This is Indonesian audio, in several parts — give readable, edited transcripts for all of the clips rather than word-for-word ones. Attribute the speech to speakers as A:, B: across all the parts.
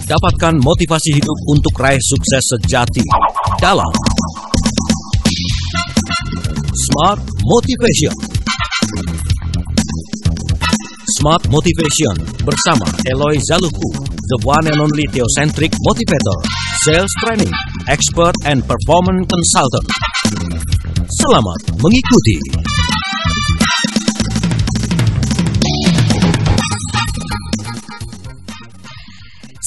A: Dapatkan motivasi hidup untuk raih sukses sejati dalam Smart Motivation. Smart Motivation bersama Eloy Zaluku, the one and only theocentric motivator, sales training, expert and performance consultant. Selamat mengikuti.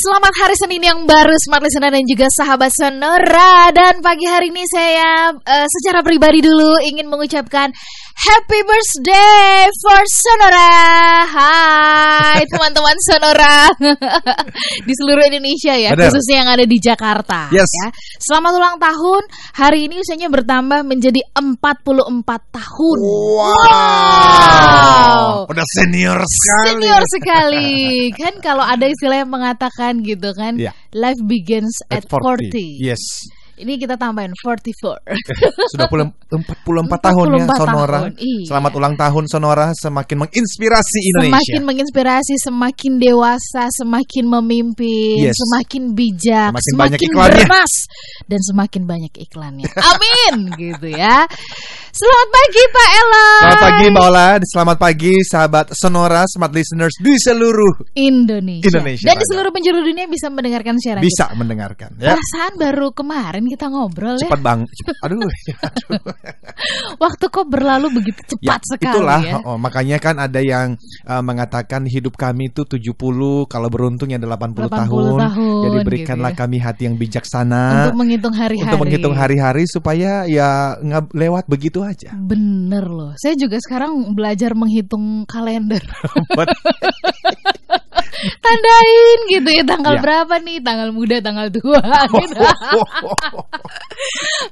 B: Selamat hari Senin yang baru, Smart Listener dan juga sahabat Sonora. Dan pagi hari ini saya secara pribadi dulu ingin mengucapkan Happy birthday for Sonora. Hai teman-teman Sonora di seluruh Indonesia ya. Bener. Khususnya yang ada di Jakarta.
C: Yes.
B: Ya. Selamat ulang tahun. Hari ini usianya bertambah menjadi 44 tahun. Wow.
C: Udah senior sekali.
B: Senior sekali. Kan kalau ada istilah yang mengatakan gitu kan, yeah. Life begins at 40.
C: Yes.
B: Ini kita tambahin 44.
C: Sudah 44 tahun ya Sonora.
B: Tahun, iya.
C: Selamat ulang tahun Sonora, semakin menginspirasi Indonesia.
B: Semakin menginspirasi, semakin dewasa, semakin memimpin,
C: yes.
B: Semakin bijak,
C: semakin
B: banyak
C: iklannya,
B: bermas, dan semakin banyak iklannya. Amin, gitu ya. Selamat pagi Pak Ella.
C: Selamat pagi Mbak Ola. Selamat pagi sahabat Sonora, Smart Listeners di seluruh
B: Indonesia. Dan di
C: banyak.
B: Seluruh penjuru dunia bisa mendengarkan siaran
C: bisa
B: kita.
C: Mendengarkan ya.
B: Perasaan baru kemarin kita ngobrol
C: cepat
B: ya.
C: Bang. Aduh.
B: Waktu kok berlalu begitu cepat
C: ya,
B: sekali
C: itulah,
B: ya.
C: Makanya kan ada yang mengatakan hidup kami itu 70, kalau beruntung ya 80 tahun. Jadi berikanlah gitu ya. Kami hati yang bijaksana
B: untuk menghitung hari-hari.
C: Untuk menghitung hari-hari supaya ya nggak lewat begitu aja.
B: Bener loh. Saya juga sekarang belajar menghitung kalender. Tandain gitu ya, tanggal berapa nih, tanggal muda, tanggal tua gitu.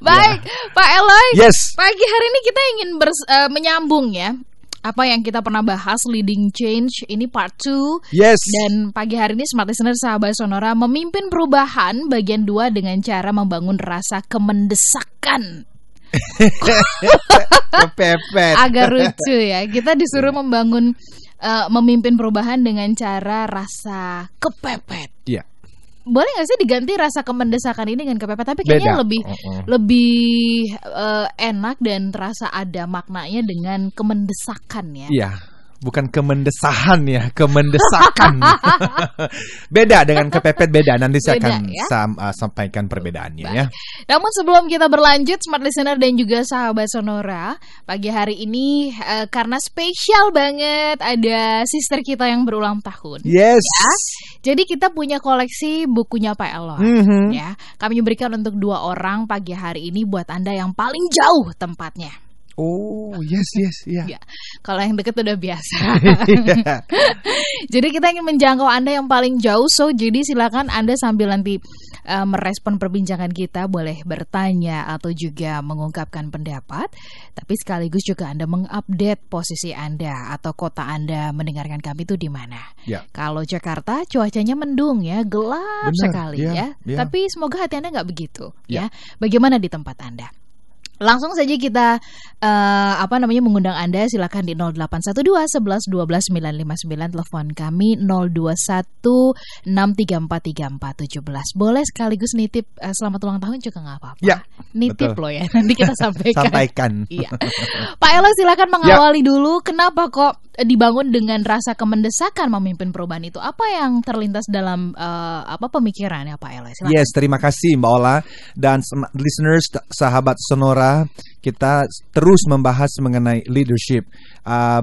B: Baik, Pak Eloy.
C: Yes.
B: Pagi hari ini kita ingin menyambung ya apa yang kita pernah bahas, leading change, ini part 2.
C: Yes.
B: Dan pagi hari ini Smart Listener sahabat Sonora, memimpin perubahan bagian 2 dengan cara membangun rasa kemendesakan.
C: Kepepet.
B: Agak lucu ya. Kita disuruh membangun memimpin perubahan dengan cara rasa kepepet.
C: Iya.
B: Boleh nggak sih diganti rasa kemendesakan ini dengan kepepet? Tapi kayaknya lebih enak dan terasa ada maknanya dengan kemendesakan ya.
C: Iya. Bukan kemendesahan ya, kemendesakan. Beda dengan kepepet, beda. Nanti saya akan sampaikan perbedaannya. Baik. Ya.
B: Namun sebelum kita berlanjut, Smart Listener dan juga sahabat Sonora, pagi hari ini karena spesial banget ada sister kita yang berulang tahun.
C: Yes.
B: Ya. Jadi kita punya koleksi bukunya Pak Eloy. Ya, kami berikan untuk 2 orang pagi hari ini buat Anda yang paling jauh tempatnya.
C: Oh, yes, ya.
B: Ya, kalau yang deket udah biasa. Jadi kita ingin menjangkau Anda yang paling jauh. So, jadi silakan Anda sambil nanti merespon perbincangan kita, boleh bertanya atau juga mengungkapkan pendapat. Tapi sekaligus juga Anda mengupdate posisi Anda atau kota Anda mendengarkan kami itu di mana.
C: Ya.
B: Kalau Jakarta cuacanya mendung ya, gelap sekali ya. Tapi semoga hati Anda nggak begitu ya. Bagaimana di tempat Anda? Langsung saja kita mengundang Anda, silakan di 0812 11 12 959, telepon kami 021 6343417. Boleh sekaligus nitip selamat ulang tahun juga nggak apa-apa.
C: Ya,
B: nitip
C: betul.
B: Loh ya, nanti kita sampaikan. Iya. Pak Elo silakan mengawali dulu, kenapa kok dibangun dengan rasa kemendesakan memimpin perubahan itu? Apa yang terlintas dalam pemikirannya Pak Elo? Silakan.
C: Yes, terima kasih Mbak Ola dan listeners, sahabat Sonora. Kita terus membahas mengenai leadership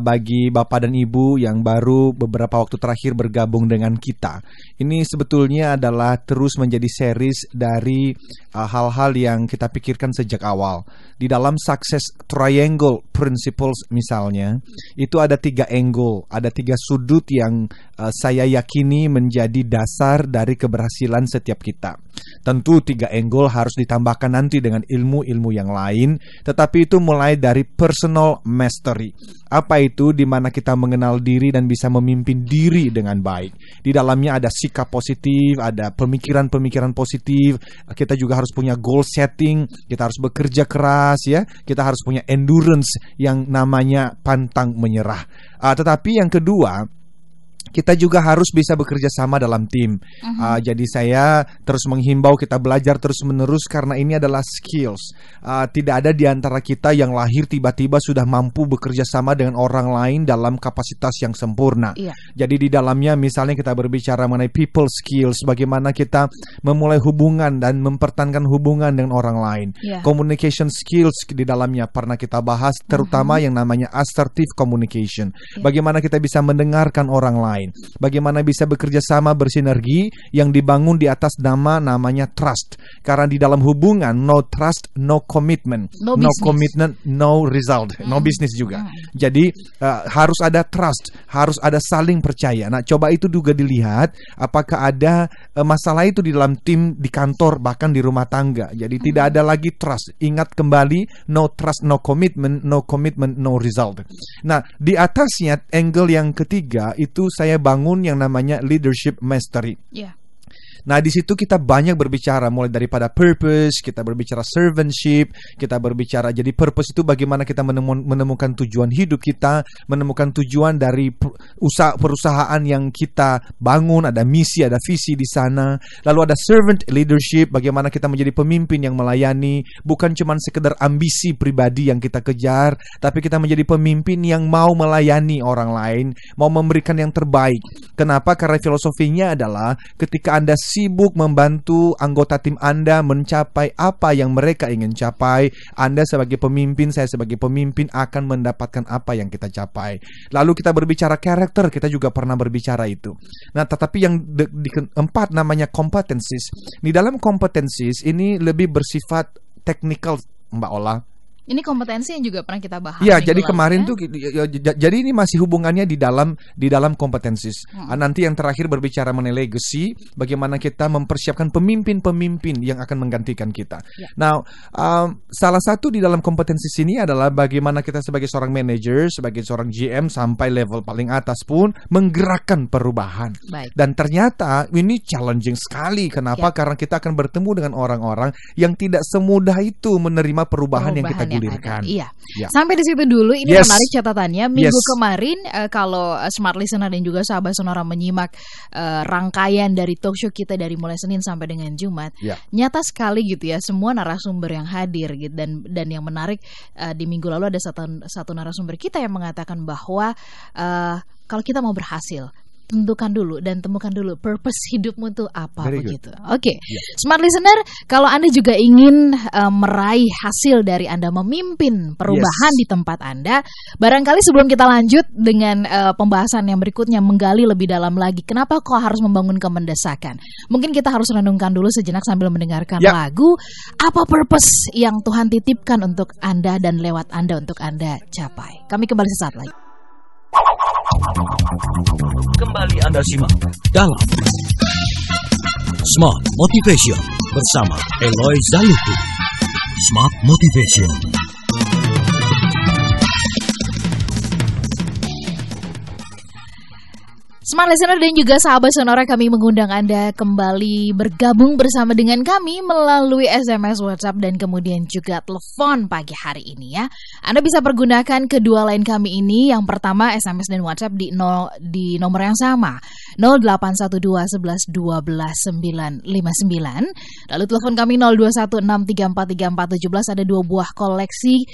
C: bagi Bapak dan Ibu yang baru beberapa waktu terakhir bergabung dengan kita. Ini sebetulnya adalah terus menjadi series dari hal-hal yang kita pikirkan sejak awal. Di dalam Success Triangle Principles misalnya, itu ada 3 angle, ada 3 sudut yang saya yakini menjadi dasar dari keberhasilan setiap kita. Tentu 3 angle harus ditambahkan nanti dengan ilmu-ilmu yang lain, tetapi itu mulai dari personal mastery. Apa itu? Di mana kita mengenal diri dan bisa memimpin diri dengan baik. Di dalamnya ada sikap positif, ada pemikiran-pemikiran positif. Kita juga harus punya goal setting, kita harus bekerja keras ya. Kita harus punya endurance yang namanya pantang menyerah. Tetapi yang kedua, Kita juga harus bisa bekerja sama dalam tim. Jadi saya terus menghimbau kita belajar terus-menerus karena ini adalah skills. Tidak ada di antara kita yang lahir tiba-tiba sudah mampu bekerja sama dengan orang lain dalam kapasitas yang sempurna. Jadi di dalamnya misalnya kita berbicara mengenai people skills, bagaimana kita memulai hubungan dan mempertahankan hubungan dengan orang lain. Communication skills di dalamnya pernah kita bahas, terutama yang namanya assertive communication. Bagaimana kita bisa mendengarkan orang lain. Bagaimana bisa bekerja sama bersinergi yang dibangun di atas namanya trust. Karena di dalam hubungan no trust, no commitment, no commitment, no result, no business juga. Jadi harus ada trust, harus ada saling percaya. Nah, coba itu juga dilihat apakah ada masalah itu di dalam tim, di kantor, bahkan di rumah tangga. Jadi tidak ada lagi trust. Ingat kembali, no trust, no commitment, no result. Nah, di atasnya angle yang ketiga itu saya bangun yang namanya leadership mastery. Nah, di situ kita banyak berbicara mulai daripada purpose, kita berbicara servantship, kita berbicara jadi purpose itu bagaimana kita menemukan tujuan hidup kita, menemukan tujuan dari perusahaan yang kita bangun, ada misi, ada visi di sana. Lalu ada servant leadership, bagaimana kita menjadi pemimpin yang melayani, bukan cuma sekedar ambisi pribadi yang kita kejar, tapi kita menjadi pemimpin yang mau melayani orang lain, mau memberikan yang terbaik. Kenapa? Karena filosofinya adalah ketika Anda sibuk membantu anggota tim Anda mencapai apa yang mereka ingin capai, Anda sebagai pemimpin, saya sebagai pemimpin akan mendapatkan apa yang kita capai. Lalu kita berbicara karakter, kita juga pernah berbicara itu. Nah, tetapi yang keempat namanya competencies. Di dalam competencies ini lebih bersifat technical, Mbak Ola.
B: Ini kompetensi yang juga pernah kita bahas.
C: Iya, jadi kemarin tuh jadi ini masih hubungannya di dalam kompetensis. Nanti yang terakhir berbicara mengenai legacy, bagaimana kita mempersiapkan pemimpin-pemimpin yang akan menggantikan kita. Nah, salah satu di dalam kompetensi ini adalah bagaimana kita sebagai seorang manager, sebagai seorang GM sampai level paling atas pun menggerakkan perubahan. Dan ternyata ini challenging sekali. Kenapa? Karena kita akan bertemu dengan orang-orang yang tidak semudah itu menerima perubahan yang kita gulirkan.
B: Sampai di situ dulu. Ini menarik catatannya. Minggu kemarin kalau smart listener dan juga sahabat Sonora menyimak rangkaian dari talk show kita dari mulai Senin sampai dengan Jumat, nyata sekali gitu ya, semua narasumber yang hadir gitu. Dan yang menarik di minggu lalu ada satu narasumber kita yang mengatakan bahwa kalau kita mau berhasil, tentukan dulu dan temukan dulu purpose hidupmu itu apa. Begitu. Oke. Smart listener, kalau Anda juga ingin meraih hasil dari Anda memimpin perubahan di tempat Anda, barangkali sebelum kita lanjut dengan pembahasan yang berikutnya, menggali lebih dalam lagi kenapa kok harus membangun kemendesakan. Mungkin kita harus renungkan dulu sejenak sambil mendengarkan lagu. Apa purpose yang Tuhan titipkan untuk Anda dan lewat Anda untuk Anda capai. Kami kembali sesaat lagi.
A: Kembali Anda simak dalam Smart Motivation bersama Eloy Zaluku. Smart Motivation.
B: Smart listener dan juga sahabat Sonora, kami mengundang Anda kembali bergabung bersama dengan kami melalui SMS, WhatsApp, dan kemudian juga telepon pagi hari ini ya. Anda bisa pergunakan kedua line kami ini. Yang pertama SMS dan WhatsApp di nomor yang sama, 0812 11 12 959. Lalu telepon kami 0216343417. Ada 2 buah koleksi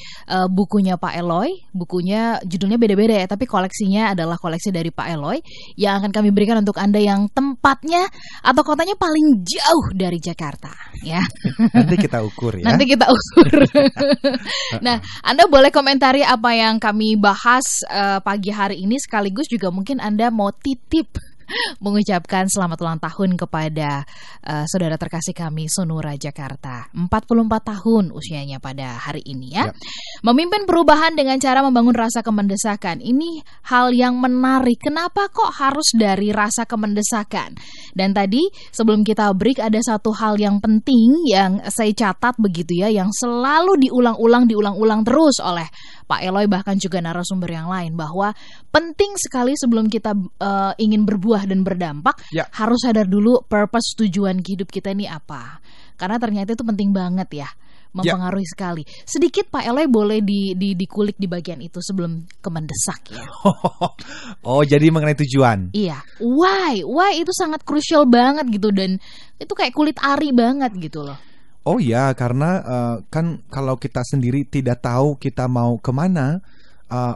B: bukunya Pak Eloy. Bukunya judulnya beda-beda ya, tapi koleksinya adalah koleksi dari Pak Eloy yang akan kami berikan untuk Anda yang tempatnya atau kotanya paling jauh dari Jakarta ya.
C: Nanti kita ukur ya.
B: Nanti kita ukur. Nah, Anda boleh komentari apa yang kami bahas pagi hari ini, sekaligus juga mungkin Anda mau titip mengucapkan selamat ulang tahun kepada saudara terkasih kami Sonora Jakarta. 44 tahun usianya pada hari ini ya. Memimpin perubahan dengan cara membangun rasa kemendesakan. Ini hal yang menarik. Kenapa kok harus dari rasa kemendesakan? Dan tadi sebelum kita break ada satu hal yang penting yang saya catat begitu ya, yang selalu diulang-ulang terus oleh Pak Eloy bahkan juga narasumber yang lain, bahwa penting sekali sebelum kita ingin berbuah dan berdampak, harus sadar dulu purpose, tujuan hidup kita ini apa. Karena ternyata itu penting banget ya. mempengaruhi sekali. Sedikit Pak Eloy boleh dikulik di bagian itu sebelum ke mendesak ya.
C: Oh, jadi mengenai tujuan.
B: Iya, why itu sangat krusial banget gitu, dan itu kayak kulit ari banget gitu loh.
C: Oh ya, karena kan kalau kita sendiri tidak tahu kita mau kemana,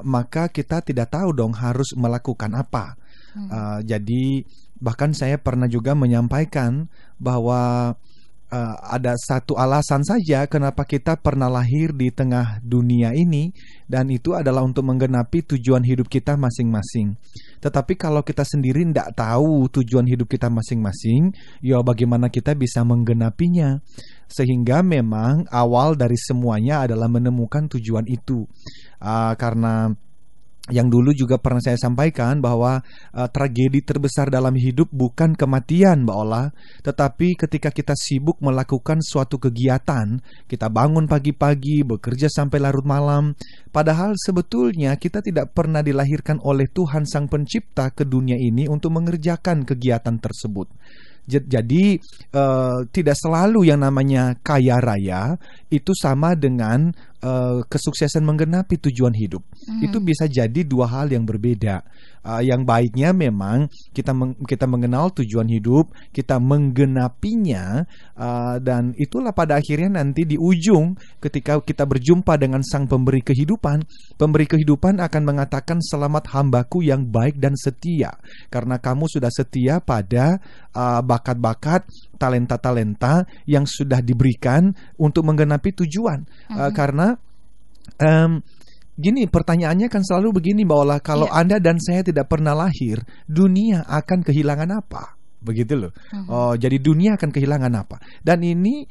C: maka kita tidak tahu dong harus melakukan apa. Jadi bahkan saya pernah juga menyampaikan bahwa ada satu alasan saja kenapa kita pernah lahir di tengah dunia ini, dan itu adalah untuk menggenapi tujuan hidup kita masing-masing. Tetapi kalau kita sendiri tidak tahu tujuan hidup kita masing-masing, ya bagaimana kita bisa menggenapinya? Sehingga memang awal dari semuanya adalah menemukan tujuan itu. Karena yang dulu juga pernah saya sampaikan bahwa tragedi terbesar dalam hidup bukan kematian, Mbak Ola, tetapi ketika kita sibuk melakukan suatu kegiatan, kita bangun pagi-pagi, bekerja sampai larut malam, padahal sebetulnya kita tidak pernah dilahirkan oleh Tuhan Sang Pencipta ke dunia ini untuk mengerjakan kegiatan tersebut. Jadi tidak selalu yang namanya kaya raya itu sama dengan kesuksesan menggenapi tujuan hidup. Itu bisa jadi dua hal yang berbeda. Yang baiknya memang kita mengenal tujuan hidup, kita menggenapinya, dan itulah pada akhirnya nanti di ujung ketika kita berjumpa dengan Sang Pemberi kehidupan akan mengatakan, selamat hambaku yang baik dan setia, karena kamu sudah setia pada bakat-bakat, talenta-talenta yang sudah diberikan untuk menggenapi tujuan. Karena gini, pertanyaannya kan selalu begini, Mbak Ola, kalau Anda dan saya tidak pernah lahir, dunia akan kehilangan apa? Begitu loh. Jadi dunia akan kehilangan apa? Dan ini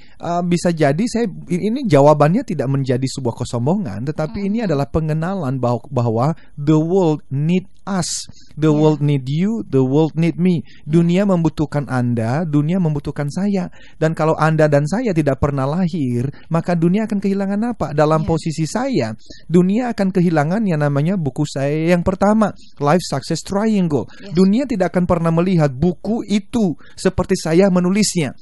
C: bisa jadi ini jawabannya tidak menjadi sebuah kesombongan, tetapi ini adalah pengenalan bahwa the world need us, the world need you, the world need me. Dunia membutuhkan Anda, dunia membutuhkan saya. Dan kalau Anda dan saya tidak pernah lahir, maka dunia akan kehilangan apa? Dalam posisi saya, dunia akan kehilangan yang namanya buku saya yang pertama, Life Success Triangle. Dunia tidak akan pernah melihat buku itu seperti saya menulisnya.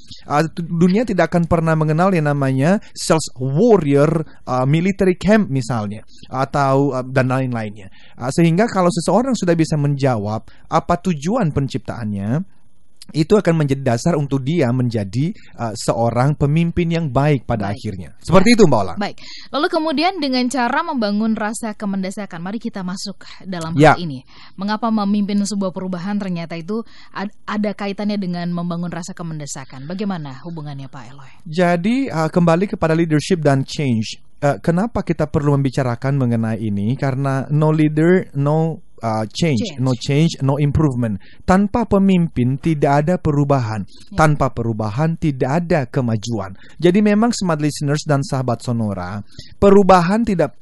C: Dunia tidak akan pernah mengenal yang namanya Sales Warrior Military Camp misalnya, atau dan lain-lainnya. Sehingga kalau seseorang sudah bisa menjawab apa tujuan penciptaannya, itu akan menjadi dasar untuk dia menjadi seorang pemimpin yang baik pada akhirnya. Seperti itu, Mbak Ola.
B: Baik. Lalu kemudian dengan cara membangun rasa kemendesakan, mari kita masuk dalam hal ini. Mengapa memimpin sebuah perubahan ternyata itu ada kaitannya dengan membangun rasa kemendesakan. Bagaimana hubungannya, Pak Eloy?
C: Jadi kembali kepada leadership dan change. Kenapa kita perlu membicarakan mengenai ini? Karena no leader, no change. No change, no improvement. Tanpa pemimpin tidak ada perubahan. Tanpa perubahan tidak ada kemajuan. Jadi memang smart listeners dan sahabat Sonora, perubahan tidak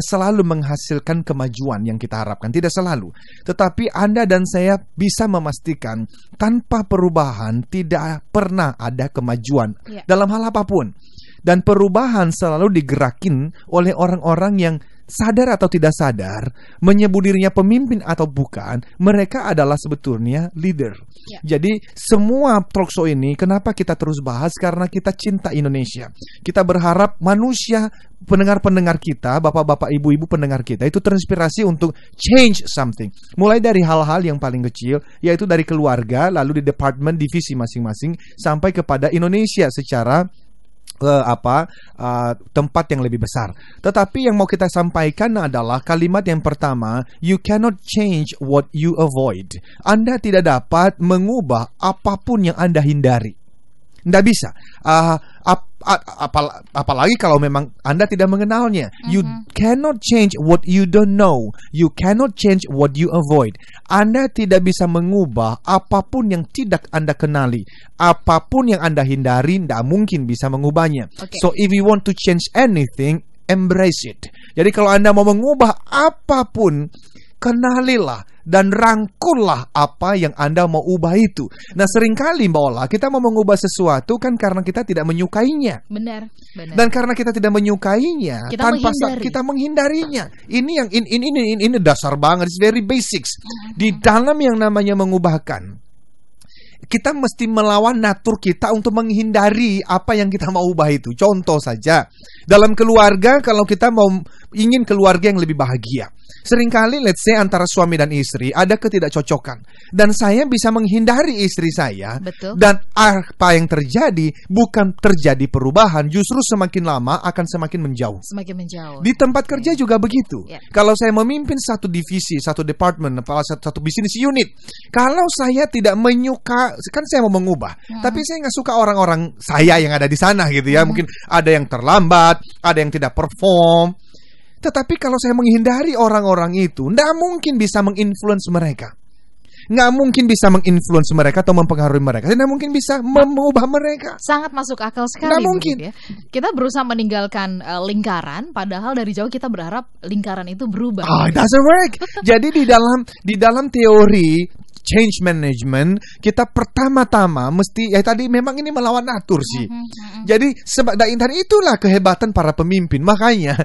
C: selalu menghasilkan kemajuan yang kita harapkan. Tidak selalu. Tetapi Anda dan saya bisa memastikan tanpa perubahan tidak pernah ada kemajuan dalam hal apapun. Dan perubahan selalu digerakin oleh orang-orang yang sadar atau tidak sadar, menyebut dirinya pemimpin atau bukan, mereka adalah sebetulnya leader. Jadi semua talk show ini kenapa kita terus bahas? Karena kita cinta Indonesia. Kita berharap manusia, pendengar-pendengar kita, bapak-bapak, ibu-ibu pendengar kita itu terinspirasi untuk change something. Mulai dari hal-hal yang paling kecil, yaitu dari keluarga, lalu di departemen, divisi masing-masing, sampai kepada Indonesia secara tempat yang lebih besar. Tetapi yang mau kita sampaikan adalah kalimat yang pertama, you cannot change what you avoid. Anda tidak dapat mengubah apapun yang Anda hindari. Tidak bisa. Apalagi kalau memang Anda tidak mengenalnya. You cannot change what you don't know. You cannot change what you avoid. Anda tidak bisa mengubah apapun yang tidak Anda kenali. Apapun yang Anda hindari, tidak mungkin bisa mengubahnya. So if you want to change anything, embrace it. Jadi kalau Anda mau mengubah apapun, kenalilah dan rangkullah apa yang Anda mau ubah itu. Nah, seringkali Mbak Ola, kita mau mengubah sesuatu kan karena kita tidak menyukainya.
B: Benar.
C: Dan karena kita tidak menyukainya, kita menghindarinya. Ini dasar banget, it's very basics. Di dalam yang namanya mengubahkan, kita mesti melawan natur kita untuk menghindari apa yang kita mau ubah itu. Contoh saja, dalam keluarga, kalau kita ingin keluarga yang lebih bahagia, seringkali let's say antara suami dan istri ada ketidakcocokan, dan saya bisa menghindari istri saya.
B: Betul.
C: Dan apa yang terjadi bukan terjadi perubahan, justru semakin lama akan semakin menjauh.
B: Semakin menjauh.
C: Di tempat kerja juga begitu.
B: Ya.
C: Kalau saya memimpin satu divisi, satu department, satu bisnis unit, kalau saya tidak menyuka, kan saya mau mengubah, tapi saya nggak suka orang-orang saya yang ada di sana gitu ya. Mungkin ada yang terlambat, ada yang tidak perform. Tetapi kalau saya menghindari orang-orang itu, nggak mungkin bisa menginfluence mereka. Nggak mungkin bisa menginfluence mereka atau mempengaruhi mereka. Tidak mungkin bisa mengubah mereka.
B: Sangat masuk akal sekali.
C: Nggak mungkin.
B: Ya. Kita berusaha meninggalkan lingkaran, padahal dari jauh kita berharap lingkaran itu berubah.
C: It doesn't work. Jadi di dalam teori change management, kita pertama-tama mesti, ya tadi memang ini melawan natur sih. Jadi dan itulah kehebatan para pemimpin. Makanya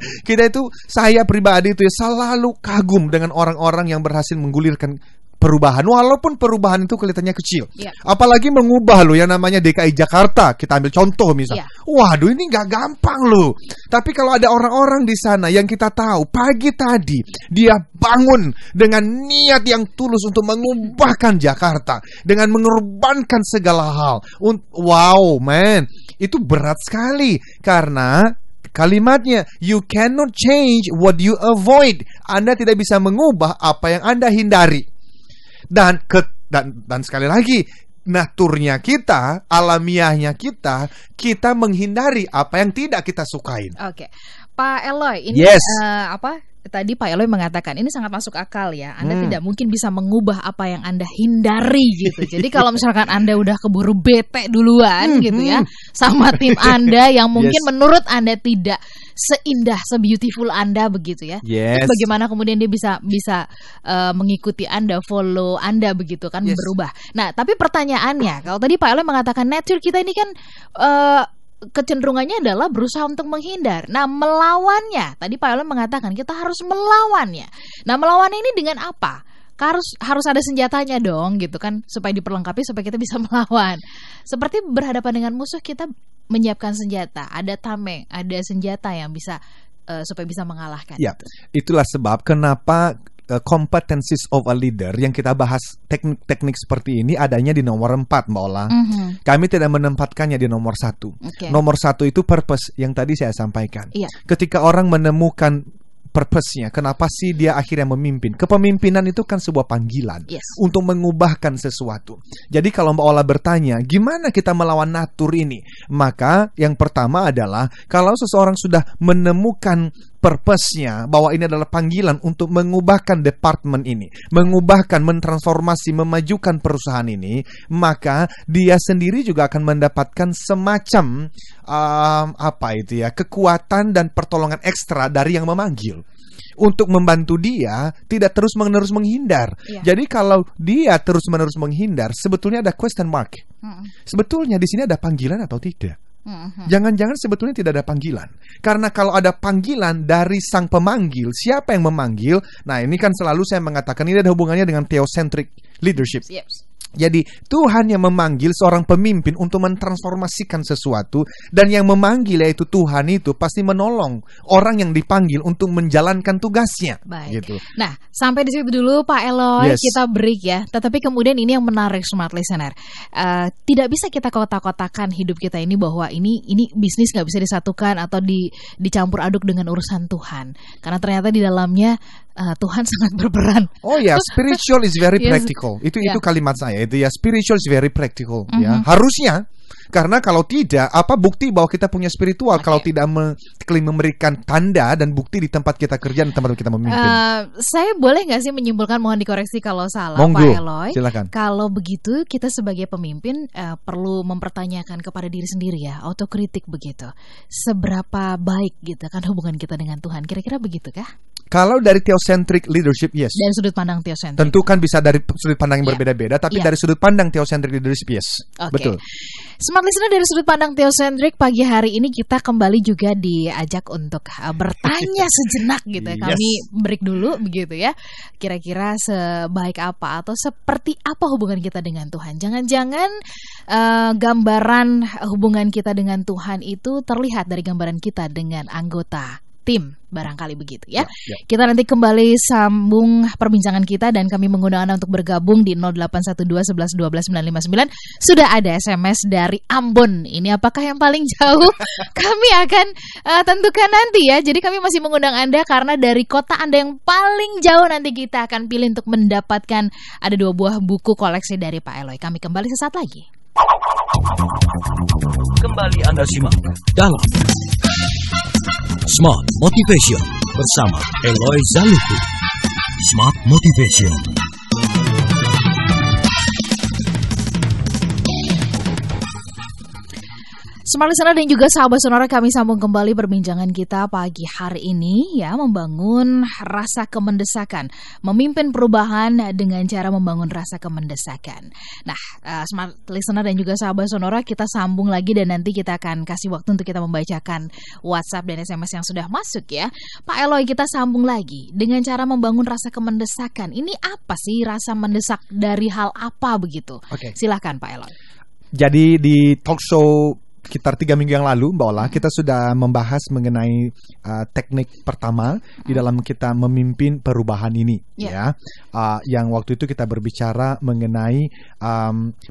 C: saya pribadi itu selalu kagum dengan orang-orang yang berhasil menggulirkan perubahan, walaupun perubahan itu kelihatannya kecil. Apalagi mengubah yang namanya DKI Jakarta, kita ambil contoh misalnya. Waduh, ini nggak gampang loh. Tapi kalau ada orang-orang di sana yang kita tahu pagi tadi dia bangun dengan niat yang tulus untuk mengubahkan Jakarta dengan mengorbankan segala hal. Wow, man, itu berat sekali karena kalimatnya, you cannot change what you avoid. Anda tidak bisa mengubah apa yang Anda hindari. Dan sekali lagi, naturnya kita, alamiahnya kita menghindari apa yang tidak kita sukain.
B: Oke. Pak Eloy, ini tadi Pak Eloy mengatakan ini sangat masuk akal ya. Anda tidak mungkin bisa mengubah apa yang Anda hindari gitu. Jadi kalau misalkan Anda udah keburu bete duluan gitu ya sama tim Anda yang mungkin menurut Anda tidak seindah, se-beautiful Anda begitu ya. Bagaimana kemudian dia bisa mengikuti Anda, follow Anda begitu kan, berubah. Nah, tapi pertanyaannya, kalau tadi Pak Eloy mengatakan nature kita ini kan kecenderungannya adalah berusaha untuk menghindar. Nah, melawannya, tadi Pak Eloy mengatakan kita harus melawannya. Nah, melawannya ini dengan apa? Harus ada senjatanya dong gitu kan, supaya diperlengkapi supaya kita bisa melawan. Seperti berhadapan dengan musuh, kita menyiapkan senjata, ada tameng, ada senjata yang bisa supaya bisa mengalahkan.
C: Ya, itulah sebab kenapa competencies of a leader yang kita bahas teknik-teknik seperti ini adanya di nomor 4, Mbak Ola. Kami tidak menempatkannya di nomor 1. Nomor 1 itu purpose yang tadi saya sampaikan. Ketika orang menemukan purpose-nya, kenapa sih dia akhirnya memimpin? Kepemimpinan itu kan sebuah panggilan untuk mengubahkan sesuatu. Jadi kalau Mbak Ola bertanya, gimana kita melawan natur ini? Maka yang pertama adalah, kalau seseorang sudah menemukan purpose-nya, bahwa ini adalah panggilan untuk mengubahkan departemen ini, mengubahkan, mentransformasi, memajukan perusahaan ini, maka dia sendiri juga akan mendapatkan semacam kekuatan dan pertolongan ekstra dari yang memanggil untuk membantu dia tidak terus-menerus menghindar. Jadi kalau dia terus-menerus menghindar, sebetulnya ada question mark. Sebetulnya di sini ada panggilan atau tidak? Jangan-jangan sebetulnya tidak ada panggilan. Karena kalau ada panggilan dari sang pemanggil, siapa yang memanggil? Nah, ini kan selalu saya mengatakan ini ada hubungannya dengan theocentric leadership. Jadi Tuhan yang memanggil seorang pemimpin untuk mentransformasikan sesuatu, dan yang memanggil yaitu Tuhan itu pasti menolong orang yang dipanggil untuk menjalankan tugasnya.
B: Baik.
C: Gitu.
B: Nah, sampai di situ dulu Pak Eloy, kita break ya. Tetapi kemudian ini yang menarik Smart Listener. Tidak bisa kita kotak-kotakan hidup kita ini bahwa ini bisnis nggak bisa disatukan atau dicampur aduk dengan urusan Tuhan. Karena ternyata di dalamnya Tuhan sangat berperan.
C: Oh ya, spiritual is very practical. Itu kalimat saya. Itu ya, spiritual is very practical. Ya, harusnya. Karena kalau tidak, apa bukti bahwa kita punya spiritual kalau tidak memberikan tanda dan bukti di tempat kita kerja dan tempat kita memimpin?
B: Saya boleh nggak sih menyimpulkan, mohon dikoreksi kalau salah,
C: Monggo,
B: Pak Eloy.
C: Silakan.
B: Kalau begitu kita sebagai pemimpin perlu mempertanyakan kepada diri sendiri ya, autokritik begitu. Seberapa baik gitu kan hubungan kita dengan Tuhan? Kira-kira begitu kah?
C: Kalau dari theocentric leadership, yes.
B: Dari sudut pandang theocentric.
C: Tentu kan bisa dari sudut pandang yang berbeda-beda, tapi dari sudut pandang theocentric leadership, yes.
B: Betul. Smart Smart Listener, dari sudut pandang teosentrik, pagi hari ini kita kembali juga diajak untuk bertanya sejenak gitu ya. Kami break dulu begitu ya. Kira-kira sebaik apa atau seperti apa hubungan kita dengan Tuhan? Jangan-jangan gambaran hubungan kita dengan Tuhan itu terlihat dari gambaran kita dengan anggota tim, barangkali begitu ya. Kita nanti kembali sambung perbincangan kita dan kami mengundang Anda untuk bergabung di 0812 11 12 959. Sudah ada SMS dari Ambon. Ini apakah yang paling jauh? Kami akan tentukan nanti ya. Jadi kami masih mengundang Anda karena dari kota Anda yang paling jauh nanti kita akan pilih untuk mendapatkan ada 2 buah buku koleksi dari Pak Eloy. Kami kembali sesaat lagi.
A: Kembali Anda simak dalam Smart Motivation bersama Eloy Zaluku. Smart Motivation.
B: Smart Listener dan juga sahabat sonora, kami sambung kembali perbincangan kita pagi hari ini ya, membangun rasa kemendesakan, memimpin perubahan dengan cara membangun rasa kemendesakan. Nah, Smart Listener dan juga sahabat sonora, kita sambung lagi dan nanti kita akan kasih waktu untuk kita membacakan WhatsApp dan SMS yang sudah masuk ya. Pak Eloy, kita sambung lagi dengan cara membangun rasa kemendesakan. Ini apa sih rasa mendesak, dari hal apa begitu? Silakan Pak Eloy.
C: Jadi di talk show sekitar 3 minggu yang lalu, Mbak Ola, kita sudah membahas mengenai teknik pertama di dalam kita memimpin perubahan ini, ya. Yang waktu itu kita berbicara mengenai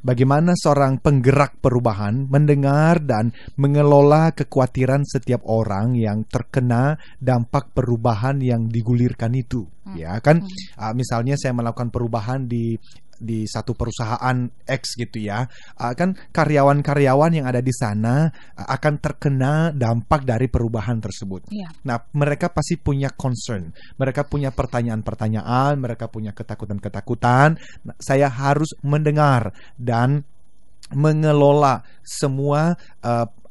C: bagaimana seorang penggerak perubahan mendengar dan mengelola kekhawatiran setiap orang yang terkena dampak perubahan yang digulirkan itu, ya kan? Misalnya saya melakukan perubahan di satu perusahaan X gitu ya, kan karyawan-karyawan yang ada di sana akan terkena dampak dari perubahan tersebut. Nah, mereka pasti punya concern, mereka punya pertanyaan-pertanyaan, mereka punya ketakutan-ketakutan. Nah, saya harus mendengar dan mengelola semua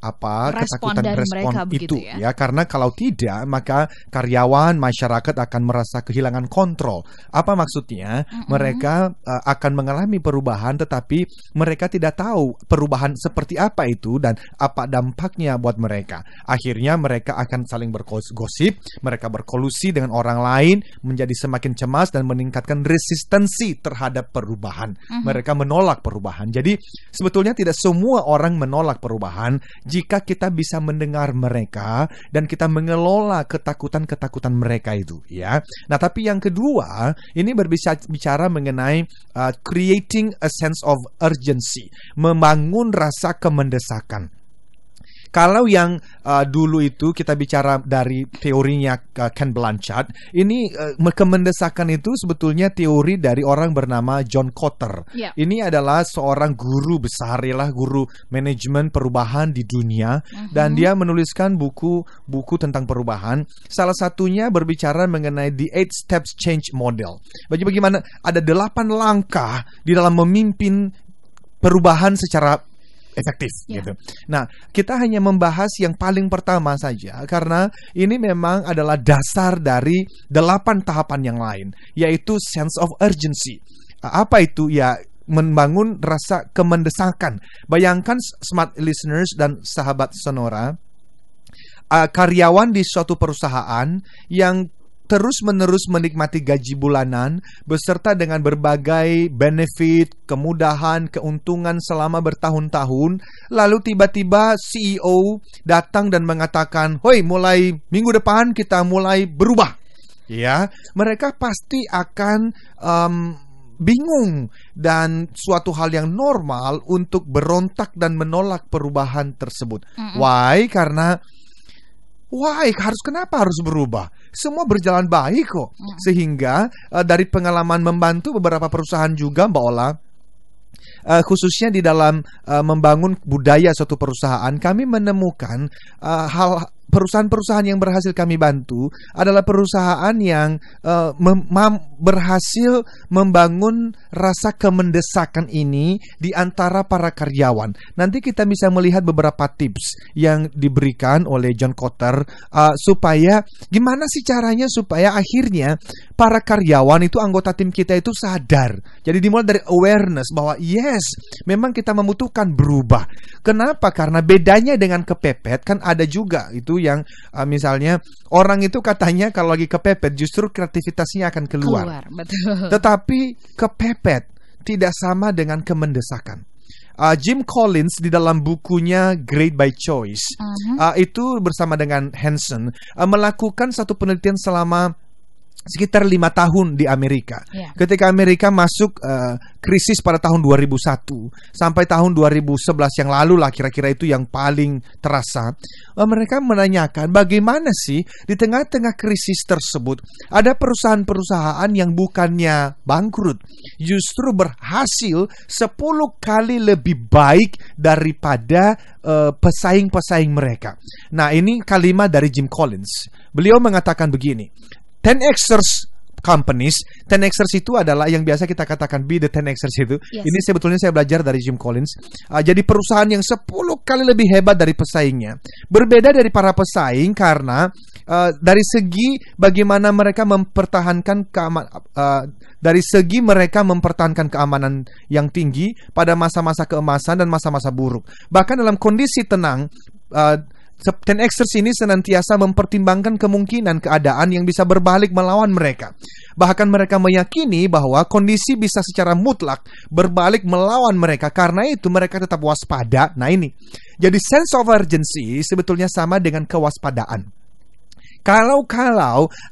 C: ketakutan respon itu ya, karena kalau tidak maka karyawan, masyarakat akan merasa kehilangan kontrol. Apa maksudnya? Mereka akan mengalami perubahan tetapi mereka tidak tahu perubahan seperti apa itu dan apa dampaknya buat mereka. Akhirnya mereka akan saling bergosip, mereka berkolusi dengan orang lain, menjadi semakin cemas dan meningkatkan resistensi terhadap perubahan. Mereka menolak perubahan. Jadi sebetulnya tidak semua orang menolak perubahan jika kita bisa mendengar mereka dan kita mengelola ketakutan-ketakutan mereka itu, ya. Nah, tapi yang kedua, ini berbicara mengenai creating a sense of urgency, membangun rasa kemendesakan. Kalau yang dulu itu kita bicara dari teorinya Ken Blanchard, ini kemendesakan itu sebetulnya teori dari orang bernama John Kotter. Ini adalah seorang guru besar, ialah guru manajemen perubahan di dunia, dan dia menuliskan buku tentang perubahan. Salah satunya berbicara mengenai the 8 steps change model. Bagaimana ada 8 langkah di dalam memimpin perubahan secara efektif gitu. Nah, kita hanya membahas yang paling pertama saja karena ini memang adalah dasar dari 8 tahapan yang lain, yaitu sense of urgency. Apa itu? Ya, membangun rasa kemendesakan. Bayangkan smart listeners dan sahabat sonora, karyawan di suatu perusahaan yang terus-menerus menikmati gaji bulanan beserta dengan berbagai benefit, kemudahan, keuntungan selama bertahun-tahun. Lalu tiba-tiba CEO datang dan mengatakan, "Hoi, mulai minggu depan kita mulai berubah." Ya, mereka pasti akan bingung dan suatu hal yang normal untuk berontak dan menolak perubahan tersebut. Why? Karena kenapa harus berubah? Semua berjalan baik kok. Sehingga dari pengalaman membantu beberapa perusahaan juga, Mbak Ola, khususnya di dalam membangun budaya suatu perusahaan, kami menemukan hal perusahaan-perusahaan yang berhasil kami bantu adalah perusahaan yang berhasil membangun rasa kemendesakan ini di antara para karyawan. Nanti kita bisa melihat beberapa tips yang diberikan oleh John Kotter supaya gimana sih caranya supaya akhirnya para karyawan itu, anggota tim kita itu sadar. Jadi dimulai dari awareness bahwa yes, memang kita membutuhkan berubah. Kenapa? Karena bedanya dengan kepepet kan ada juga itu yang misalnya orang itu katanya kalau lagi kepepet justru kreativitasnya akan keluar.
B: Betul.
C: Tetapi kepepet tidak sama dengan kemendesakan. Jim Collins di dalam bukunya Great by Choice itu bersama dengan Hansen melakukan satu penelitian selama sekitar 5 tahun di Amerika. Ketika Amerika masuk krisis pada tahun 2001 sampai tahun 2011 yang lalu lah kira-kira itu yang paling terasa. Mereka menanyakan bagaimana sih di tengah-tengah krisis tersebut ada perusahaan-perusahaan yang bukannya bangkrut, justru berhasil 10 kali lebih baik daripada pesaing-pesaing mereka. Nah, ini kalimat dari Jim Collins. Beliau mengatakan begini, 10Xers companies, 10Xers itu adalah yang biasa kita katakan be the 10Xers itu. Yes. Ini sebetulnya saya belajar dari Jim Collins. Jadi perusahaan yang 10 kali lebih hebat dari pesaingnya. Berbeda dari para pesaing karena dari segi bagaimana mereka mempertahankan dari segi mereka mempertahankan keamanan yang tinggi pada masa-masa keemasan dan masa-masa buruk. Bahkan dalam kondisi tenang, 10Xers ini senantiasa mempertimbangkan kemungkinan keadaan yang bisa berbalik melawan mereka. Bahkan mereka meyakini bahwa kondisi bisa secara mutlak berbalik melawan mereka. Karena itu mereka tetap waspada. Nah ini, jadi sense of urgency sebetulnya sama dengan kewaspadaan. Kalau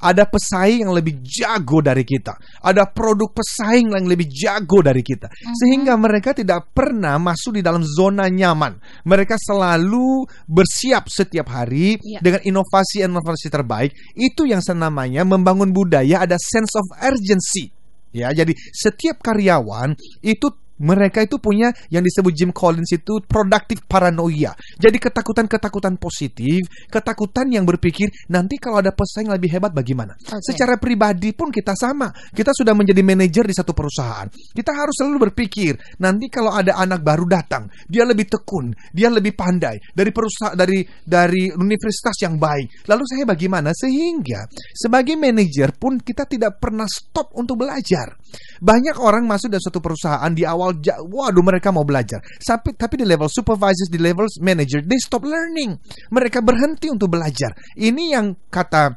C: ada pesaing yang lebih jago dari kita, ada produk pesaing yang lebih jago dari kita, sehingga mereka tidak pernah masuk di dalam zona nyaman. Mereka selalu bersiap setiap hari dengan inovasi-inovasi terbaik. Itu yang namanya membangun budaya ada sense of urgency. Ya, jadi setiap karyawan itu mereka itu punya yang disebut Jim Collins itu productive paranoia. Jadi ketakutan-ketakutan positif, ketakutan yang berpikir nanti kalau ada pesaing lebih hebat bagaimana. Secara pribadi pun kita sama. Kita sudah menjadi manajer di satu perusahaan. Kita harus selalu berpikir nanti kalau ada anak baru datang, dia lebih tekun, dia lebih pandai dari perusahaan dari universitas yang baik. Lalu saya bagaimana? Sehingga sebagai manajer pun kita tidak pernah stop untuk belajar. Banyak orang masuk dari suatu perusahaan di awal waduh mereka mau belajar. Tapi di level supervisors, di level manager, they stop learning. Mereka berhenti untuk belajar. Ini yang kata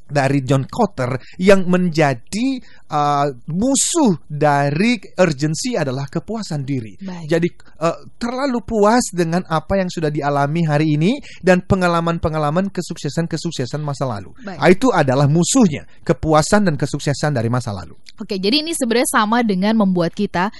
C: dari John Kotter yang menjadi musuh dari urgency adalah kepuasan diri. Jadi terlalu puas dengan apa yang sudah dialami hari ini dan pengalaman-pengalaman kesuksesan masa lalu. Itu adalah musuhnya, kepuasan dan kesuksesan dari masa lalu.
B: Oke, jadi ini sebenarnya sama dengan membuat kita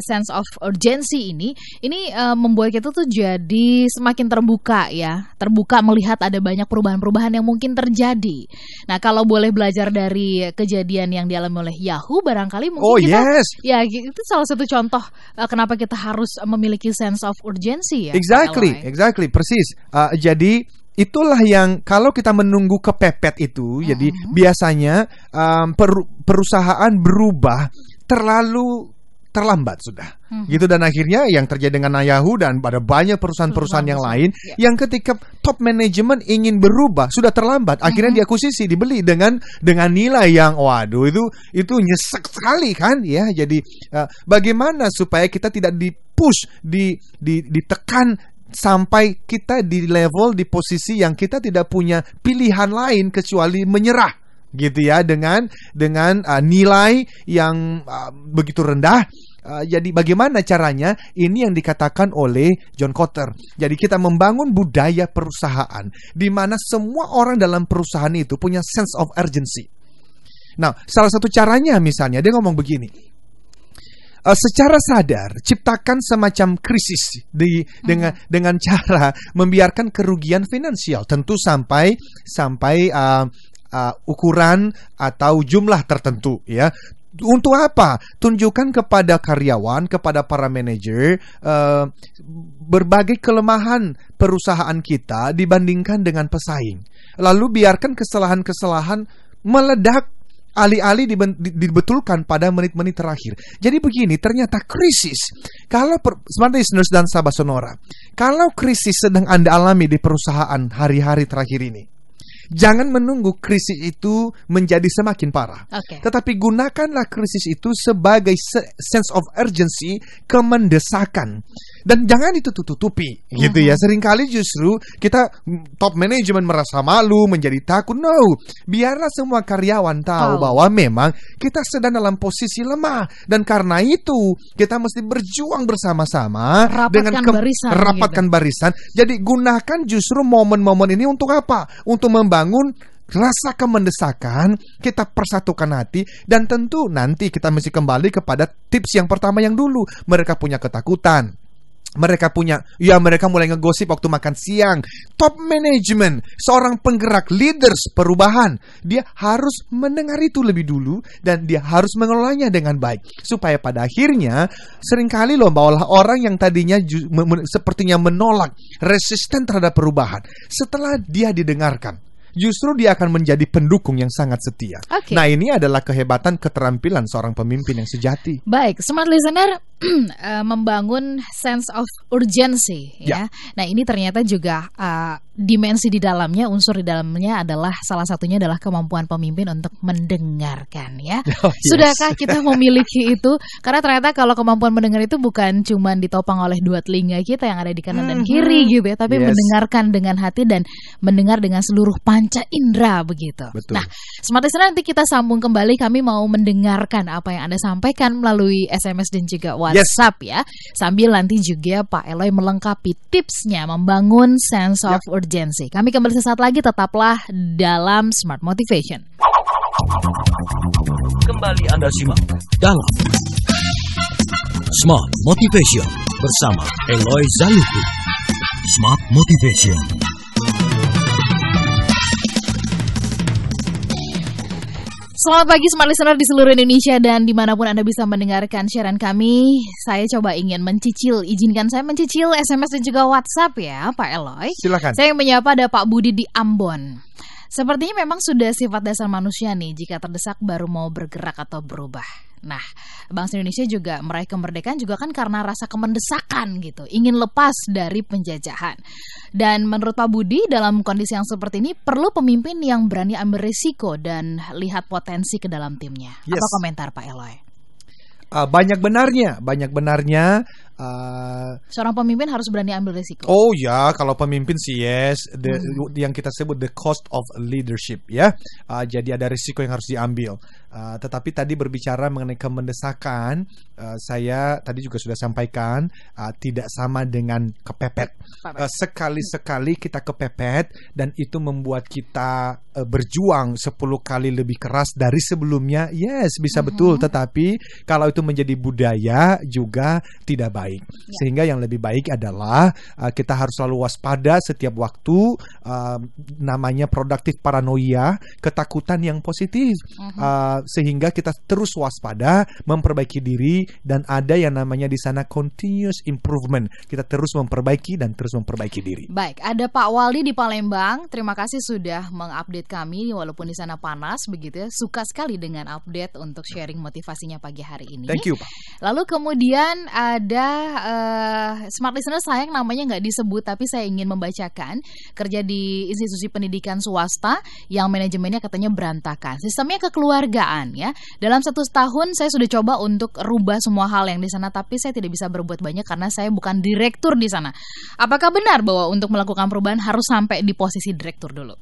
B: sense of urgency ini membuat kita tuh jadi semakin terbuka ya, terbuka melihat ada banyak perubahan-perubahan yang mungkin terjadi. Nah, kalau boleh belajar dari kejadian yang dialami oleh Yahoo, barangkali mungkin ya itu salah satu contoh kenapa kita harus memiliki sense of urgency ya.
C: Exactly, persis. Jadi itulah yang kalau kita menunggu kepepet itu, jadi biasanya perusahaan berubah terlalu terlambat sudah. Gitu, dan akhirnya yang terjadi dengan Yahoo dan pada banyak perusahaan-perusahaan yang lain yang ketika top manajemen ingin berubah sudah terlambat, akhirnya diakuisisi, dibeli dengan nilai yang waduh itu nyesek sekali kan ya. Jadi bagaimana supaya kita tidak dipush, ditekan sampai kita di level, di posisi yang kita tidak punya pilihan lain kecuali menyerah gitu ya, dengan nilai yang begitu rendah. Jadi bagaimana caranya? Ini yang dikatakan oleh John Kotter. Jadi kita membangun budaya perusahaan di mana semua orang dalam perusahaan itu punya sense of urgency. Nah, salah satu caranya misalnya dia ngomong begini. Secara sadar ciptakan semacam krisis dengan cara membiarkan kerugian finansial, tentu sampai ukuran atau jumlah tertentu ya. Untuk apa? Tunjukkan kepada karyawan, kepada para manajer berbagai kelemahan perusahaan kita dibandingkan dengan pesaing. Lalu biarkan kesalahan-kesalahan meledak alih-alih dibetulkan pada menit-menit terakhir. Jadi begini, ternyata krisis. Kalau smart listeners dan sahabat Sonora, kalau krisis sedang Anda alami di perusahaan hari-hari terakhir ini, jangan menunggu krisis itu menjadi semakin parah. Tetapi gunakanlah krisis itu sebagai sense of urgency, kemendesakan. Dan jangan itu tutupi, gitu ya. Seringkali justru kita top management merasa malu, menjadi takut. No, biarlah semua karyawan tahu bahwa memang kita sedang dalam posisi lemah. Dan karena itu kita mesti berjuang bersama-sama dengan rapatkan barisan. Jadi gunakan justru momen-momen ini untuk apa? Untuk membangun rasa kemendesakan, kita persatukan hati, dan tentu nanti kita mesti kembali kepada tips yang pertama yang dulu. Mereka punya ketakutan. Mereka mulai ngegosip waktu makan siang. Top management, seorang penggerak, leaders perubahan, dia harus mendengar itu lebih dulu dan dia harus mengelolanya dengan baik, supaya pada akhirnya seringkali bahwa orang yang tadinya sepertinya menolak, resisten terhadap perubahan, setelah dia didengarkan, justru dia akan menjadi pendukung yang sangat setia. Nah, ini adalah kehebatan keterampilan seorang pemimpin yang sejati.
B: Baik, smart listener, membangun sense of urgency, ya. Nah, ini ternyata juga dimensi di dalamnya, unsur di dalamnya adalah salah satunya adalah kemampuan pemimpin untuk mendengarkan, ya. Sudahkah kita memiliki itu? Karena ternyata kalau kemampuan mendengar itu bukan cuma ditopang oleh dua telinga kita yang ada di kanan dan kiri gitu ya, tapi mendengarkan dengan hati dan mendengar dengan seluruh panca indera begitu.
C: Betul.
B: Nah, smart listener, nanti kita sambung kembali. Kami mau mendengarkan apa yang Anda sampaikan melalui SMS dan juga WhatsApp, ya. Sambil nanti juga Pak Eloy melengkapi tipsnya membangun sense of urgency. Kami kembali sesaat lagi, tetaplah dalam Smart Motivation.
A: Kembali Anda simak dalam Smart Motivation bersama Eloy Zaluku. Smart Motivation.
B: Selamat pagi smart listener di seluruh Indonesia dan dimanapun Anda bisa mendengarkan siaran kami. Saya coba ingin izinkan saya mencicil SMS dan juga WhatsApp, ya Pak Eloy.
C: Silakan.
B: Saya yang menyapa ada Pak Budi di Ambon. Sepertinya memang sudah sifat dasar manusia nih, jika terdesak baru mau bergerak atau berubah. Nah, bangsa Indonesia juga meraih kemerdekaan juga kan karena rasa kemendesakan gitu, ingin lepas dari penjajahan. Dan menurut Pak Budi, dalam kondisi yang seperti ini perlu pemimpin yang berani ambil risiko dan lihat potensi ke dalam timnya. Apa komentar Pak Eloy?
C: Banyak benarnya.
B: Seorang pemimpin harus berani ambil risiko.
C: Oh ya, kalau pemimpin sih yang kita sebut the cost of leadership, ya. Jadi ada risiko yang harus diambil. Tetapi tadi berbicara mengenai kemendesakan, saya tadi juga sudah sampaikan tidak sama dengan kepepet. Sekali-sekali kita kepepet dan itu membuat kita berjuang 10 kali lebih keras dari sebelumnya. Yes, bisa betul. Tetapi kalau itu menjadi budaya juga tidak baik. Sehingga yang lebih baik adalah kita harus selalu waspada setiap waktu, namanya produktif paranoia, ketakutan yang positif. Sehingga kita terus waspada, memperbaiki diri, dan ada yang namanya di sana continuous improvement. Kita terus memperbaiki dan terus memperbaiki diri.
B: Baik, ada Pak Waldi di Palembang. Terima kasih sudah mengupdate kami walaupun di sana panas begitu ya. Suka sekali dengan update untuk sharing motivasinya pagi hari ini.
C: Thank you, Pak.
B: Lalu kemudian ada smart listener, sayang namanya nggak disebut, tapi saya ingin membacakan. Kerja di institusi pendidikan swasta yang manajemennya katanya berantakan. Sistemnya kekeluargaan, ya. Dalam 1 tahun saya sudah coba untuk rubah semua hal yang di sana, tapi saya tidak bisa berbuat banyak karena saya bukan direktur di sana. Apakah benar bahwa untuk melakukan perubahan harus sampai di posisi direktur dulu?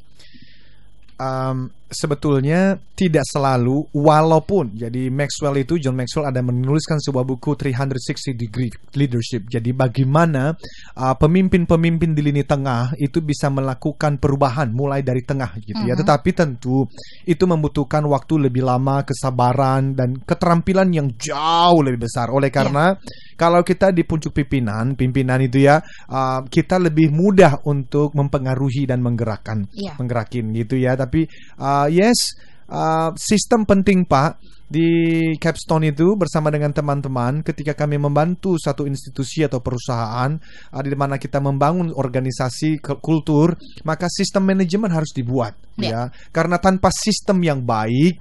C: Sebetulnya tidak selalu, walaupun jadi John Maxwell ada menuliskan sebuah buku 360 Degree Leadership. Jadi bagaimana pemimpin-pemimpin di lini tengah itu bisa melakukan perubahan mulai dari tengah gitu ya. Tetapi tentu itu membutuhkan waktu lebih lama, kesabaran dan keterampilan yang jauh lebih besar. Oleh karena kalau kita di puncak pimpinan itu ya, kita lebih mudah untuk mempengaruhi dan menggerakin gitu ya. Tapi sistem penting Pak di Capstone itu bersama dengan teman-teman ketika kami membantu satu institusi atau perusahaan di mana kita membangun organisasi kultur, maka sistem manajemen harus dibuat ya. Karena tanpa sistem yang baik,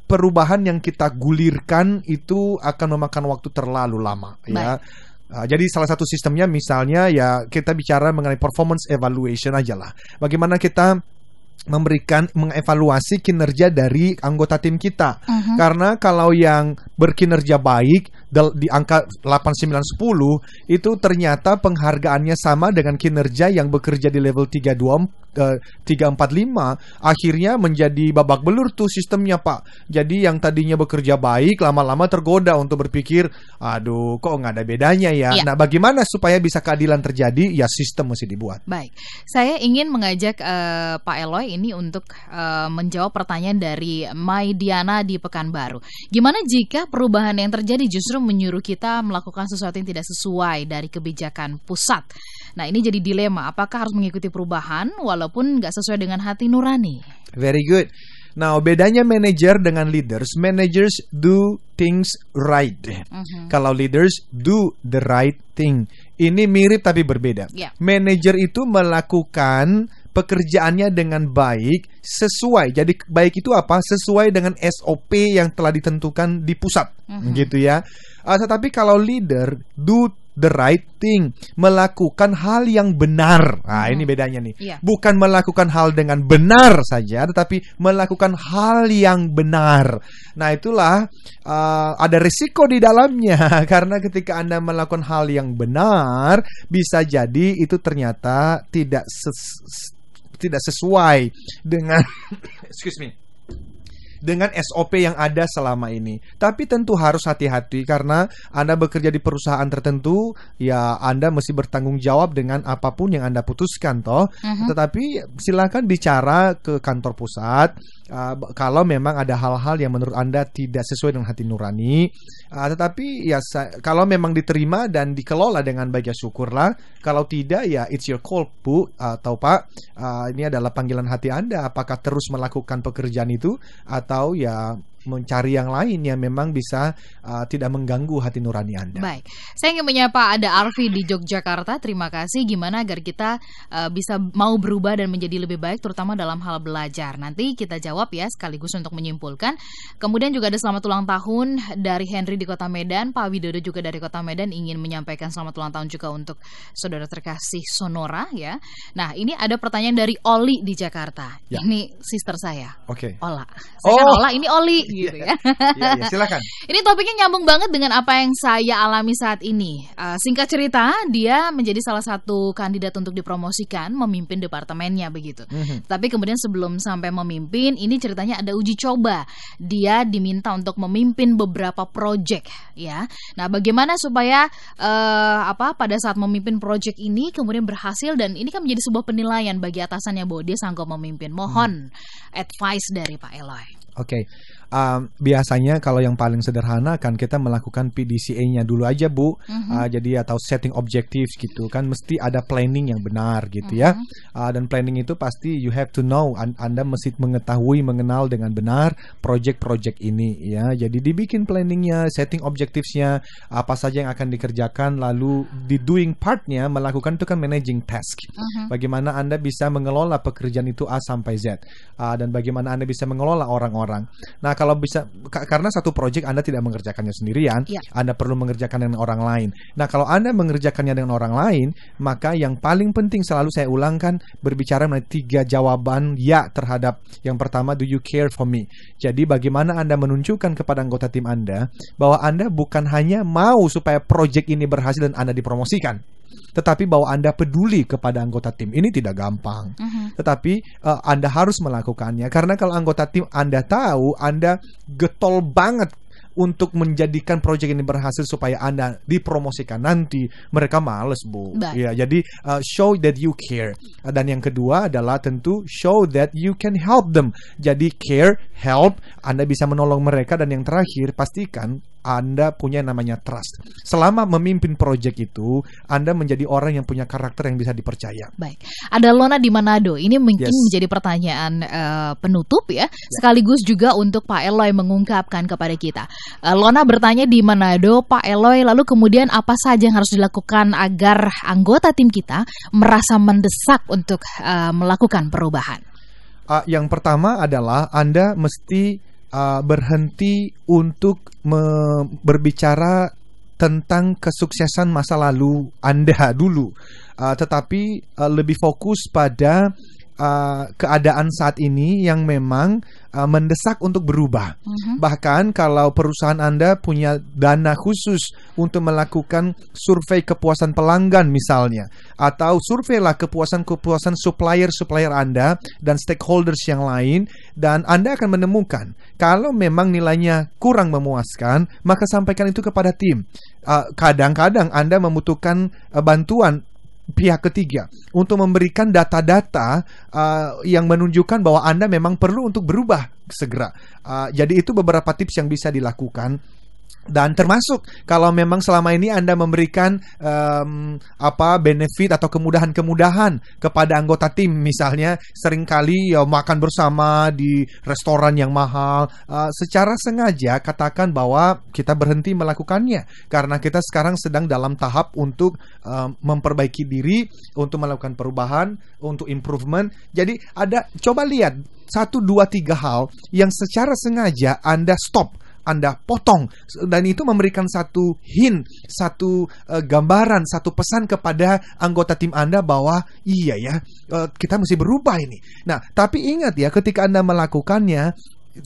C: perubahan yang kita gulirkan itu akan memakan waktu terlalu lama ya. Jadi salah satu sistemnya misalnya ya kita bicara mengenai performance evaluation aja lah. Bagaimana kita mengevaluasi kinerja dari anggota tim kita. Karena kalau yang berkinerja baik di angka 8, 9, 10 itu ternyata penghargaannya sama dengan kinerja yang bekerja di level 3, 4, 5, akhirnya menjadi babak belur tuh sistemnya Pak. Jadi yang tadinya bekerja baik lama-lama tergoda untuk berpikir, aduh kok nggak ada bedanya ya. Nah bagaimana supaya bisa keadilan terjadi? Ya sistem mesti dibuat.
B: Baik, saya ingin mengajak Pak Eloy ini untuk menjawab pertanyaan dari Mai Diana di Pekanbaru. Gimana jika perubahan yang terjadi justru menyuruh kita melakukan sesuatu yang tidak sesuai dari kebijakan pusat? Nah ini jadi dilema, apakah harus mengikuti perubahan walaupun nggak sesuai dengan hati nurani?
C: Very good. Now bedanya manager dengan leaders, managers do things right. Kalau leaders do the right thing. Ini mirip tapi berbeda. Manager itu melakukan pekerjaannya dengan baik sesuai. Jadi baik itu apa? Sesuai dengan SOP yang telah ditentukan di pusat, gitu ya. Tetapi kalau leader do the right thing, melakukan hal yang benar. Nah, ini bedanya nih. Bukan melakukan hal dengan benar saja, tetapi melakukan hal yang benar. Nah, itulah ada risiko di dalamnya karena ketika Anda melakukan hal yang benar, bisa jadi itu ternyata tidak sesuai dengan dengan SOP yang ada selama ini. Tapi tentu harus hati-hati karena Anda bekerja di perusahaan tertentu, ya Anda mesti bertanggung jawab dengan apapun yang Anda putuskan toh. Tetapi silakan bicara ke kantor pusat kalau memang ada hal-hal yang menurut Anda tidak sesuai dengan hati nurani. Tetapi ya kalau memang diterima dan dikelola dengan baik ya syukurlah. Kalau tidak ya it's your call Bu atau Pak. Ini adalah panggilan hati Anda. Apakah terus melakukan pekerjaan itu atau ya mencari yang lain yang memang bisa tidak mengganggu hati nurani Anda.
B: Baik, saya ingin menyapa ada Arfi di Yogyakarta. Terima kasih. Gimana agar kita bisa mau berubah dan menjadi lebih baik, terutama dalam hal belajar. Nanti kita jawab ya sekaligus untuk menyimpulkan. Kemudian juga ada selamat ulang tahun dari Henry di Kota Medan. Pak Widodo juga dari Kota Medan ingin menyampaikan selamat ulang tahun juga untuk saudara terkasih Sonora ya. Nah ini ada pertanyaan dari Oli di Jakarta. Ini sister saya. Ola. Saya kan Ola, ini Oli. Gitu ya.
C: Ya, silakan.
B: Ini topiknya nyambung banget dengan apa yang saya alami saat ini. Singkat cerita, dia menjadi salah satu kandidat untuk dipromosikan memimpin departemennya begitu. Tapi kemudian sebelum sampai memimpin, ini ceritanya ada uji coba. Dia diminta untuk memimpin beberapa proyek ya. Nah, bagaimana supaya pada saat memimpin proyek ini kemudian berhasil dan ini kan menjadi sebuah penilaian bagi atasannya bahwa dia sanggup memimpin. Mohon advice dari Pak Eloy.
C: Biasanya kalau yang paling sederhana kan kita melakukan PDCA-nya dulu aja Bu. Jadi atau setting objektif gitu kan, mesti ada planning yang benar gitu ya. Dan planning itu pasti you have to know, Anda mesti mengetahui, mengenal dengan benar project-project ini ya. Jadi dibikin planningnya, setting objectives-nya, apa saja yang akan dikerjakan, lalu di doing part-nya melakukan itu kan managing task. Bagaimana Anda bisa mengelola pekerjaan itu A sampai Z, dan bagaimana Anda bisa mengelola orang-orang. Nah kalau bisa, karena satu proyek Anda tidak mengerjakannya sendirian, Anda perlu mengerjakan dengan orang lain. Nah kalau Anda mengerjakannya dengan orang lain, maka yang paling penting selalu saya ulangkan, berbicara mengenai 3 jawaban ya terhadap yang pertama, do you care for me? Jadi bagaimana Anda menunjukkan kepada anggota tim Anda bahwa Anda bukan hanya mau supaya proyek ini berhasil dan Anda dipromosikan, tetapi bahwa Anda peduli kepada anggota tim. Ini tidak gampang. Tetapi Anda harus melakukannya. Karena kalau anggota tim Anda tahu, Anda getol banget untuk menjadikan proyek ini berhasil supaya Anda dipromosikan nanti, mereka males Bu. Ya, jadi show that you care. Dan yang kedua adalah tentu show that you can help them. Jadi care, help, Anda bisa menolong mereka. Dan yang terakhir, pastikan Anda punya namanya trust. Selama memimpin proyek itu, Anda menjadi orang yang punya karakter yang bisa dipercaya.
B: Baik, ada Lona di Manado. Ini mungkin menjadi pertanyaan penutup ya, sekaligus juga untuk Pak Eloy mengungkapkan kepada kita. Lona bertanya di Manado, Pak Eloy, lalu kemudian apa saja yang harus dilakukan agar anggota tim kita merasa mendesak untuk melakukan perubahan?
C: Yang pertama adalah Anda mesti berhenti untuk berbicara tentang kesuksesan masa lalu Anda dulu, tetapi lebih fokus pada keadaan saat ini yang memang mendesak untuk berubah. Bahkan kalau perusahaan Anda punya dana khusus untuk melakukan survei kepuasan pelanggan misalnya, atau surveilah kepuasan supplier Anda dan stakeholders yang lain, dan Anda akan menemukan kalau memang nilainya kurang memuaskan, maka sampaikan itu kepada tim. Kadang-kadang Anda membutuhkan bantuan pihak ketiga untuk memberikan data-data yang menunjukkan bahwa Anda memang perlu untuk berubah segera. Jadi itu beberapa tips yang bisa dilakukan. Dan termasuk kalau memang selama ini Anda memberikan benefit atau kemudahan-kemudahan kepada anggota tim, misalnya seringkali makan bersama di restoran yang mahal, secara sengaja katakan bahwa kita berhenti melakukannya karena kita sekarang sedang dalam tahap untuk memperbaiki diri, untuk melakukan perubahan, untuk improvement. Jadi coba lihat 1, 2, 3 hal yang secara sengaja Anda stop, Anda potong, dan itu memberikan satu hint, satu gambaran, satu pesan kepada anggota tim Anda bahwa iya ya, kita mesti berubah ini. Nah, tapi ingat ya, ketika Anda melakukannya,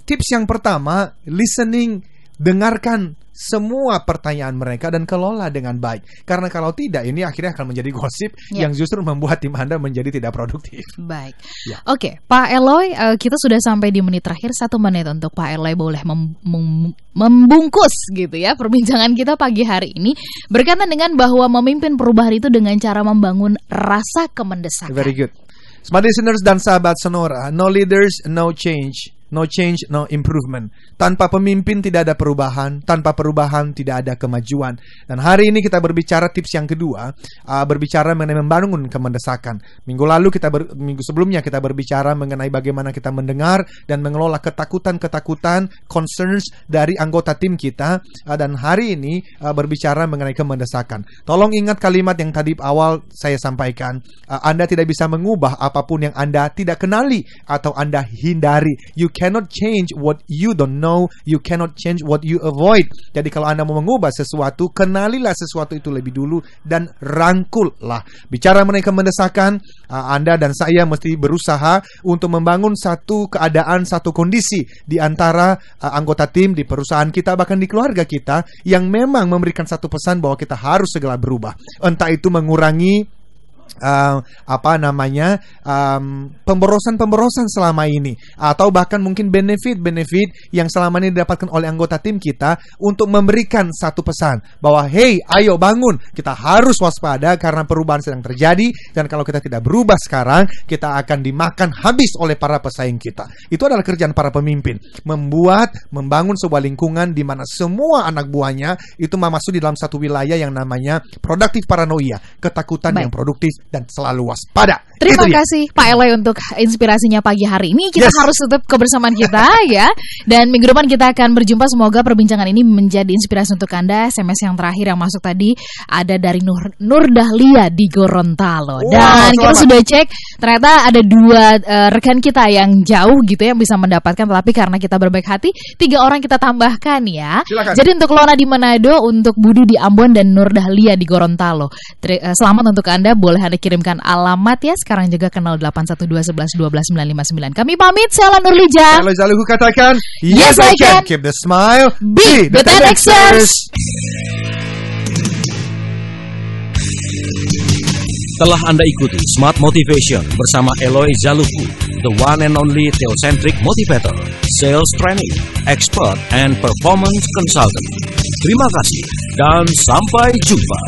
C: tips yang pertama, listening, dengarkan semua pertanyaan mereka dan kelola dengan baik. Karena kalau tidak, ini akhirnya akan menjadi gosip yang justru membuat tim Anda menjadi tidak produktif.
B: Baik. Oke, Pak Eloy, kita sudah sampai di menit terakhir. 1 menit untuk Pak Eloy boleh membungkus gitu ya perbincangan kita pagi hari ini berkaitan dengan bahwa memimpin perubahan itu dengan cara membangun rasa kemendesakan.
C: Very good. Smart listeners dan sahabat Sonora, no leaders, no change. No change, no improvement. Tanpa pemimpin tidak ada perubahan. Tanpa perubahan tidak ada kemajuan. Dan hari ini kita berbicara tips yang kedua, berbicara mengenai membangun kemendesakan. Minggu sebelumnya kita berbicara mengenai bagaimana kita mendengar dan mengelola ketakutan, concerns dari anggota tim kita. Dan hari ini berbicara mengenai kemendesakan. Tolong ingat kalimat yang tadi awal saya sampaikan. Anda tidak bisa mengubah apapun yang Anda tidak kenali atau Anda hindari. You cannot change what you don't know. You cannot change what you avoid. Jadi kalau Anda mau mengubah sesuatu, kenalilah sesuatu itu lebih dulu dan rangkullah. Bicara mengenai kemendesakan, Anda dan saya mesti berusaha untuk membangun satu keadaan, satu kondisi di antara anggota tim di perusahaan kita, bahkan di keluarga kita, yang memang memberikan satu pesan bahwa kita harus segera berubah. Entah itu mengurangi pemborosan selama ini, atau bahkan mungkin benefit yang selama ini didapatkan oleh anggota tim kita, untuk memberikan satu pesan bahwa hey, ayo bangun, kita harus waspada karena perubahan sedang terjadi, dan kalau kita tidak berubah sekarang, kita akan dimakan habis oleh para pesaing kita. Itu adalah kerjaan para pemimpin, membangun sebuah lingkungan di mana semua anak buahnya itu masuk di dalam satu wilayah yang namanya produktif paranoia, ketakutan yang produktif dan selalu waspada.
B: Terima kasih Pak Eloy untuk inspirasinya pagi hari ini. Kita harus tutup kebersamaan kita ya. Dan minggu depan kita akan berjumpa. Semoga perbincangan ini menjadi inspirasi untuk Anda. SMS yang terakhir yang masuk tadi ada dari Nur Dahlia di Gorontalo. Dan kita sudah cek, ternyata ada 2 rekan kita yang jauh gitu yang bisa mendapatkan. Tapi karena kita berbaik hati, 3 orang kita tambahkan ya. Silakan. Jadi untuk Lona di Manado, untuk Budi di Ambon, dan Nur Dahlia di Gorontalo. Selamat untuk Anda. Boleh Anda kirimkan alamat ya. Sekarang juga kenal 812111299. Kami pamit. Saya Nurlija.
C: Kalau Zaluhu katakan, yes I can. Keep the smile.
B: Be the 10Xers.
A: Telah Anda ikuti Smart Motivation bersama Eloy Zaluku, the one and only theocentric motivator, sales training, expert, and performance consultant. Terima kasih dan sampai jumpa.